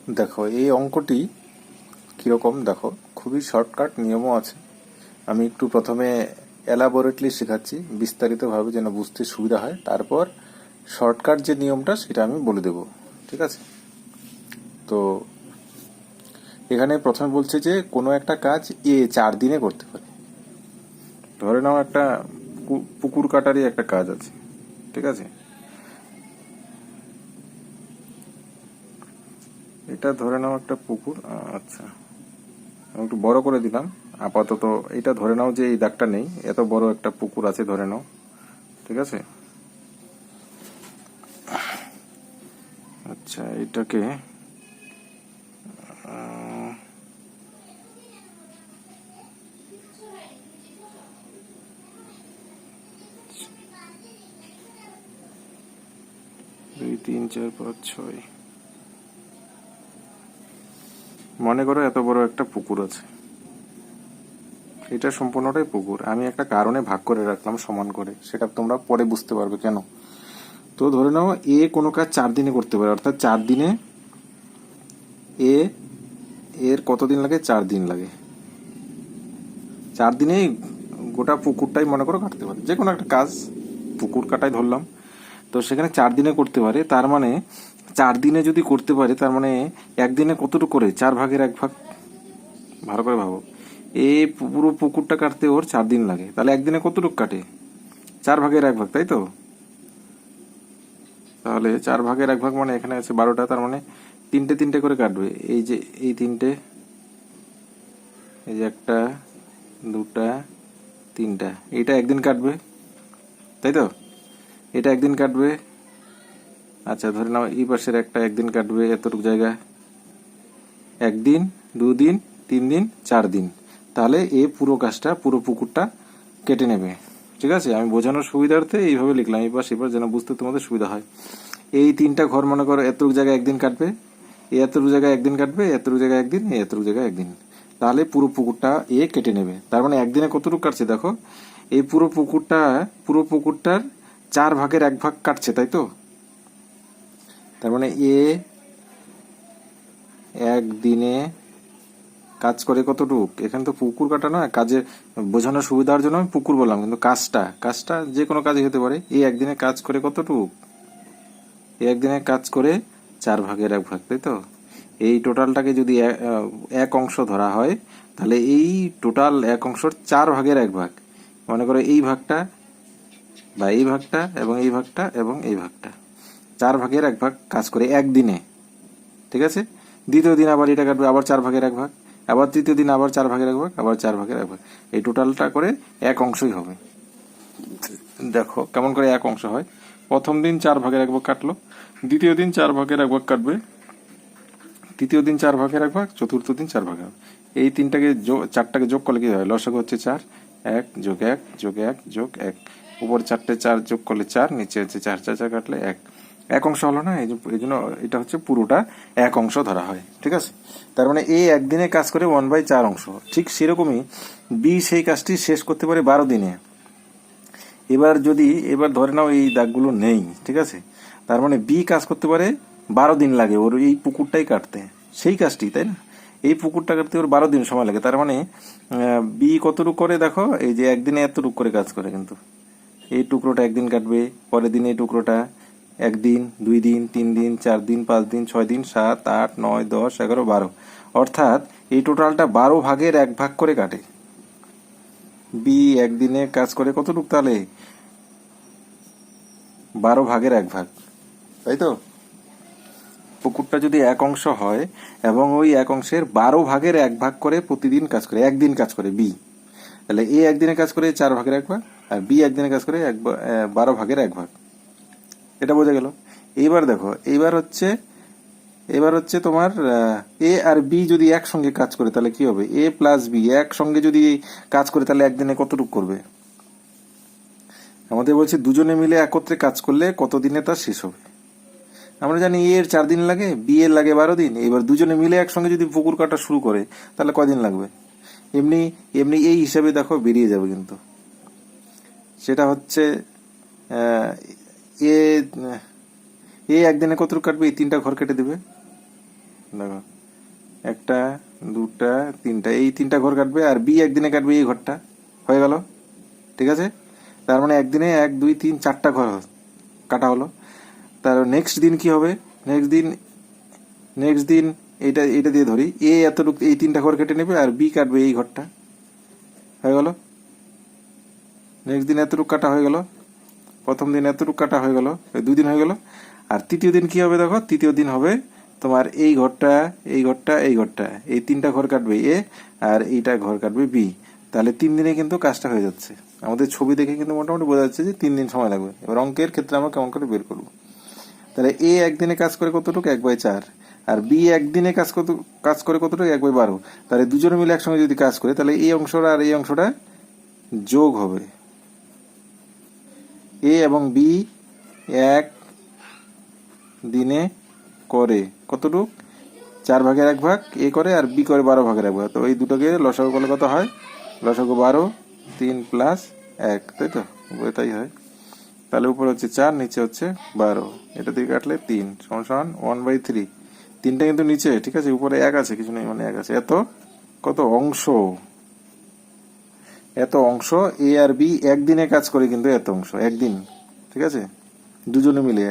দেখো এই অঙ্কটি কীরকম, দেখো খুবই শর্টকাট নিয়মও আছে। আমি একটু প্রথমে এলাবোরেটলি শেখাচ্ছি বিস্তারিতভাবে যেন বুঝতে সুবিধা হয়, তারপর শর্টকাট যে নিয়মটা সেটা আমি বলে দেব। ঠিক আছে? তো এখানে প্রথমে বলছে যে কোনো একটা কাজ 4 দিনে করতে পারে। ধরে নাও একটা পুকুর কাটারই একটা কাজ আছে। ঠিক আছে, এটা ধরে নাও একটা পুকুর। আচ্ছা, আমি একটু বড় করে দিলাম আপাতত। এটা ধরে নাও যে এই দাগটা নেই, এত বড় একটা পুকুর আছে ধরে নাও। ঠিক আছে, আচ্ছা এটাকে আহ, 2 3 4 5 6, মনে করো এত বড় একটা পুকুর আছে। এটা সম্পূর্ণটাই পুকুর, আমি একটা কারণে ভাগ করে রাখলাম সমান করে, সেটা তোমরা পরে বুঝতে পারবে কেন। তো ধরে নাও কোনো কাজ 4 দিনে করতে পারে, অর্থাৎ 4 দিনে এ এর কতদিন লাগে? 4 দিন লাগে। 4 দিনেই গোটা পুকুরটাই মনে করো কাটতে পারে, যে কোনো একটা কাজ পুকুর কাটাই ধরলাম। তো সেখানে 4 দিনে করতে পারে, তার মানে 4 দিনে যদি করতে পারে তার মানে একদিনে কতটুকু করে? 4 ভাগের 1 ভাগ। ভালো করে ভাবো, এই পুরো পুকুরটা কাটতে ওর 4 দিন লাগে, তাহলে একদিনে কতটুকু কাটে? 4 ভাগের 1 ভাগ, তাই তো? তাহলে 4 ভাগের 1 ভাগ মানে এখানে আছে 12টা, তার মানে তিনটে তিনটে করে কাটবে। এই যে এই তিনটে, এই যে একটা, দুটা, তিনটা, এটা একদিন কাটবে, তাই তো? এটা একদিন কাটবে। আচ্ছা ধরে নাও এই পাশের একটা একদিন কাটবে, এতটুকু জায়গা, একদিন, 2 দিন, 3 দিন, 4 দিন। তাহলে এই পুরো কাজটা, পুরো পুকুরটা কেটে নেবে। ঠিক আছে, আমি বোঝানোর সুবিধার্থে এইভাবে লিখলাম, এবার সেবার যেন বুঝতে তোমাদের সুবিধা হয়। এই তিনটা ঘর মনে করো এতটুকু জায়গায় একদিন কাটবে, এই এতটুকু জায়গায় একদিন কাটবে, এতটুকু জায়গায় একদিন, এই এতটুকু জায়গায় একদিন। তাহলে পুরো পুকুরটা কেটে নেবে। তার মানে একদিনে কতটুকু কাটছে দেখো, এই পুরো পুকুরটার 4 ভাগের 1 ভাগ কাটছে, তাই তো? তার মানে একদিনে কাজ করে কতটুক? এখানে তো পুকুর কাটা না, কাজে বোঝানোর সুবিধার জন্য আমি পুকুর বললাম, কিন্তু কাজটা যে কোনো কাজই হতে পারে। একদিনে কাজ করে কতটুক? একদিনে কাজ করে 4 ভাগের 1 ভাগ, তাই তো? এই টোটালটাকে যদি এক অংশ ধরা হয়, তাহলে এই টোটাল এক অংশের 4 ভাগের 1 ভাগ, মনে করো এই ভাগটা বা এই ভাগটা এবং এই ভাগটা এবং এই ভাগটা, 4 ভাগের 1 ভাগ কাজ করে একদিনে। ঠিক আছে, দ্বিতীয় দিন আবার এটা কাটবে, আবার 4 ভাগের 1 ভাগ, আবার তৃতীয় দিন আবার 4 ভাগের 1 ভাগ, আবার 4 ভাগের 1 ভাগ। এই টোটালটা করে এক অংশই হবে। দেখো কেমন করে এক অংশ হয়। প্রথম দিন 4 ভাগের 1 ভাগ কাটলো, দ্বিতীয় দিন 4 ভাগের 1 ভাগ কাটবে, তৃতীয় দিন 4 ভাগের 1 ভাগ, চতুর্থ দিন 4 ভাগের। এই চারটাকে যোগ করলে কি হয়? লসাগু হচ্ছে 4, 1 যোগ 1 যোগ 1 যোগ 1, উপর 4টে 4 যোগ করলে 4, নিচে হচ্ছে 4 4 4 কাটলে 1। এক অংশ হলো না? এই জন্য এটা হচ্ছে পুরোটা এক অংশ ধরা হয়। ঠিক আছে, তার মানে একদিনে কাজ করে 1/4 অংশ। ঠিক সেরকমই বি সেই কাজটি শেষ করতে পারে 12 দিনে। এবার ধরে নাও এই দাগগুলো নেই, ঠিক আছে? তার মানে বি কাজ করতে পারে 12 দিন লাগে ওর এই পুকুরটাই কাটতে, সেই কাজটি, তাই না? এই পুকুরটা কাটতে ওর 12 দিন সময় লাগে। তার মানে বি কতটুকু করে দেখো, এই যে একদিনে এতটুকু করে কাজ করে, কিন্তু এই টুকরোটা একদিন কাটবে, পরের দিন এই টুকরোটা একদিন, 2 দিন, 3 দিন, 4 দিন, 5 দিন, 6 দিন, 7 8 9 10 11 12, অর্থাৎ এই টোটালটা 12 ভাগের 1 ভাগ করে কাটে। বি একদিনে কাজ করে কতটুকু? তাহলে 12 ভাগের 1 ভাগ, তাই তো? পুকুরটা যদি এক অংশ হয় এবং ওই এক অংশের 12 ভাগের 1 ভাগ করে প্রতিদিন কাজ করে, একদিন কাজ করে বি, তাহলে একদিনে কাজ করে 4 ভাগের 1 ভাগ, আর বি একদিনে কাজ করে 12 ভাগের 1 ভাগ। এটা বোঝা গেল। এইবার দেখো, এবার হচ্ছে তোমার এ আর বি যদি একসঙ্গে কাজ করে তাহলে কি হবে? এ প্লাস বি একসঙ্গে যদি কাজ করে তাহলে একদিনে কতটুকু করবে? আমাদের বলছে দুজনে মিলে একত্রে কাজ করলে কতদিনে তা শেষ হবে। আমরা জানি এর 4 দিন লাগে, বি এর লাগে 12 দিন। এবার দুজনে মিলে একসঙ্গে যদি পুকুর কাটা শুরু করে তাহলে কয়দিন লাগবে? এমনি এমনি এই হিসাবে দেখো বেরিয়ে যাবে, কিন্তু সেটা হচ্ছে এ একদিনে কতটুকু কাটবে? এই 3টা ঘর কেটে দেবে। দেখো, একটা, দুটা, তিনটা, এই তিনটা ঘর কাটবে, আর বি একদিনে কাটবে এই ঘরটা, হয়ে গেল। ঠিক আছে, তার মানে একদিনে 1 2 3 4টা ঘর কাটা হলো। তার নেক্সট দিন কি হবে? নেক্সট দিন এইটা এইটা দিয়ে ধরি, এ এতটুকু এই 3টা ঘর কেটে নেবে আর বি কাটবে এই ঘরটা, হয়ে গেল। নেক্সট দিন এতটুকু কাটা হয়ে গেল, প্রথম দিন এতটুকু কাটা হয়ে গেল, 2 দিন হয়ে গেল। আর তৃতীয় দিন কি হবে? দেখো, তৃতীয় দিন হবে তোমার এই ঘরটা, এই ঘরটা, এই ঘরটা, এই 3টা ঘর কাটবে এ, আর এইটা ঘর কাটবে বি। তাহলে 3 দিনে কিন্তু কাজটা হয়ে যাচ্ছে। আমাদের ছবি দেখে কিন্তু মোটামুটি বোঝা যাচ্ছে যে 3 দিন সময় লাগবে। এবার অঙ্কের ক্ষেত্রে আমরা কেমন করে বের করবো? তাহলে এ একদিনে কাজ করে কতটুকু? 1/4। আর বি একদিনে কাজ করে কতটুকু? 1/12। তাহলে দুজনে মিলে একসঙ্গে যদি কাজ করে, তাহলে এই অংশটা আর এই অংশটা যোগ হবে। এ এবং বি এক দিনে করে কতটুকু? 4/1 এ করে, আর বি করে 12/1। তো এই দুটোকে লসাগু করলে কত হয়? লসাগু 12, 3 + 1, তাই তো? তাই হয়। তাহলে উপরে হচ্ছে 4, নিচে হচ্ছে 12, এটা দিয়ে কাটলে 3 = 1/3। 3টা কিন্তু নিচে, ঠিক আছে, উপরে 1 আছে, কিছু নেই, মানে 1 আছে। এত কত অংশ, এত অংশ এ আর বি একদিনে কাজ করে, কিন্তু এত অংশ একদিন, ঠিক আছে, দুজনে মিলে।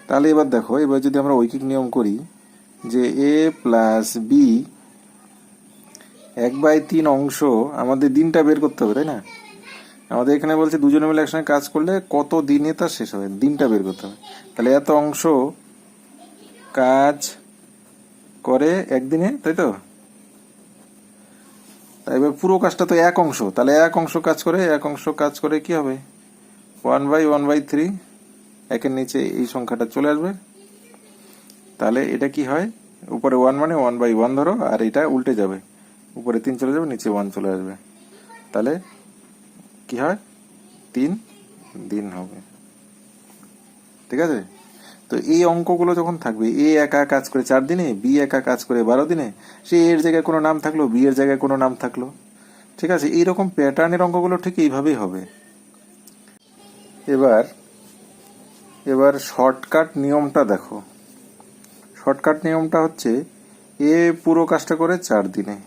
তাহলে এবার দেখো, এবার যদি আমরা ঐকিক নিয়ম করি যে এ প্লাস বি 1/3 অংশ, আমাদের দিনটা বের করতে হবে, তাই না? আমাদের এখানে বলছে দুজনে মিলে একসঙ্গে কাজ করলে কত দিনে তা শেষ হবে, দিনটা বের করতে হবে। তাহলে এত অংশ কাজ করে একদিনে, তাই তো? তাই এবার পুরো কাজটা তো 1 অংশ, তাহলে 1 অংশ কাজ করে কি হবে? 1/1/3, 1-এর নিচে এই সংখ্যাটা চলে আসবে। তাহলে এটা কি হয়? উপরে 1 মানে 1/1 ধরো, আর এটা উল্টে যাবে, উপরে 3 চলে যাবে, নিচে 1 চলে আসবে। তাহলে কি হয়? 3 দিন হবে, ঠিক আছে। তো এই অঙ্কগুলো যখন থাকবে, এ একা কাজ করে 4 দিনে, বি একা কাজ করে 12 দিনে, সে এর জায়গায় কোনো নাম থাকলো, বি এর জায়গায় কোনো নাম থাকলো, ঠিক আছে, এইরকম প্যাটার্নের অঙ্কগুলো ঠিক এইভাবেই হবে। এবার এবার শর্টকাট নিয়মটা দেখো। শর্টকাট নিয়মটা হচ্ছে, এ পুরো কাজটা করে 4 দিনে,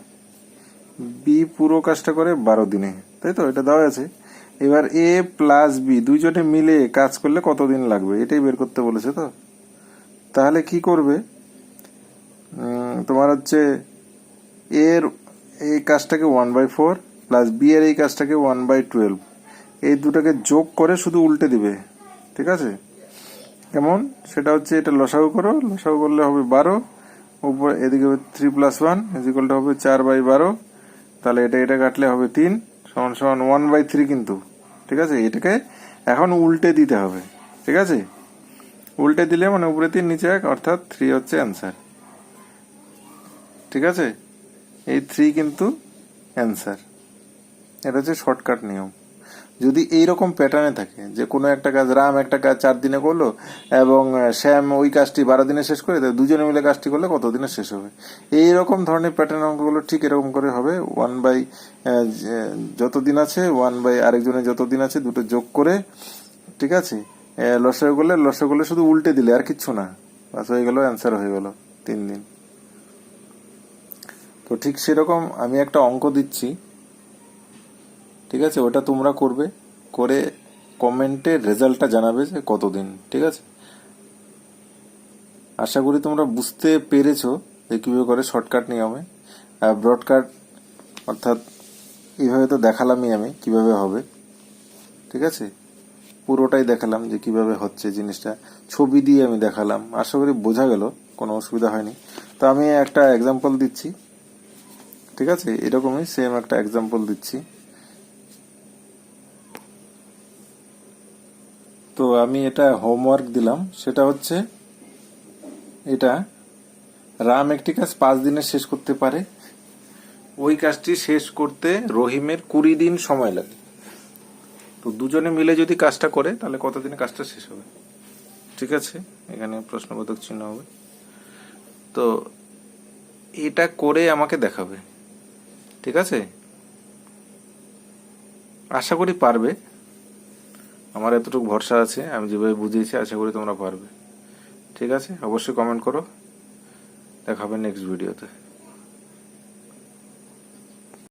বি পুরো কাজটা করে 12 দিনে, তাই তো? এটা দেওয়া আছে। এবার এ প্লাস বি দুইজনে মিলে কাজ করলে কতদিন লাগবে, এটাই বের করতে বলেছে। তো তাহলে কি করবে? তোমার হচ্ছে এর এই কাজটাকে 1/4 প্লাস বি এর এই কাজটাকে 1/12, এই দুটাকে যোগ করে শুধু উল্টে দিবে, ঠিক আছে? কেমন? সেটা হচ্ছে, এটা লসাগু করো, লসাগু করলে হবে 12, উপর এদিকে 3 + 1 হবে 4/12। তাহলে এটা কাটলে হবে 3 = 1/3 কিন্তু, ঠিক আছে। এটাকে এখন উল্টে দিতে হবে, ঠিক আছে। উল্টে দিলে মানে উপরে 3 নিচে 1, অর্থাৎ 3 হচ্ছে অ্যান্সার, ঠিক আছে। এই 3 কিন্তু অ্যান্সার। এটা হচ্ছে শর্টকাট নিয়ম। যদি এইরকম প্যাটার্নে থাকে যে কোনো একটা কাজ, রাম একটা কাজ 4 দিনে করলো এবং শ্যাম ওই কাজটি 12 দিনে শেষ করে, দুজনে মিলে কাজটি করলে কত দিনে শেষ হবে, এইরকম ধরনের প্যাটার্ন অঙ্কগুলো ঠিক এরকম করে হবে। 1/, যত দিন আছে 1/, আরেকজনের যত দিন আছে দুটো যোগ করে, ঠিক আছে, লসাগু করলে শুধু উল্টে দিলে, আর কিচ্ছু না, বাস হয়ে গেল, অ্যান্সার হয়ে গেল 3 দিন। তো ঠিক সেরকম আমি একটা অঙ্ক দিচ্ছি, ঠিক আছে, ওটা তোমরা করবে, করে কমেন্টে রেজাল্টটা জানাবে যে কতদিন, ঠিক আছে। আশা করি তোমরা বুঝতে পেরেছো যে কীভাবে করে শর্টকাট নিয়মে। আর ব্রডকাট অর্থাৎ এইভাবে তো দেখালামই আমি কিভাবে হবে, ঠিক আছে, পুরোটাই দেখালাম যে কিভাবে হচ্ছে জিনিসটা, ছবি দিয়ে আমি দেখালাম। আশা করি বোঝা গেল, কোনো অসুবিধা হয়নি। তো আমি একটা এক্সাম্পল দিচ্ছি, ঠিক আছে, এরকমই সেম একটা এক্সাম্পল দিচ্ছি। তো আমি এটা হোমওয়ার্ক দিলাম, সেটা হচ্ছে এটা, রাম একটি কাজ 5 দিনে শেষ করতে পারে, ওই কাজটি শেষ করতে রহিমের 20 দিন সময় লাগে। তো দুজনে মিলে যদি কাজটা করে তাহলে কতদিনে কাজটা শেষ হবে, ঠিক আছে। এখানে প্রশ্নবোধক চিহ্ন হবে। তো এটা করে আমাকে দেখাবে, ঠিক আছে। আশা করি পারবে, আমার এতটুকু ভরসা আছে, আমি যেভাবে বুঝিয়েছি আশা করি তোমরা পারবে, ঠিক আছে। অবশ্যই কমেন্ট করো। দেখা হবে নেক্সট ভিডিওতে।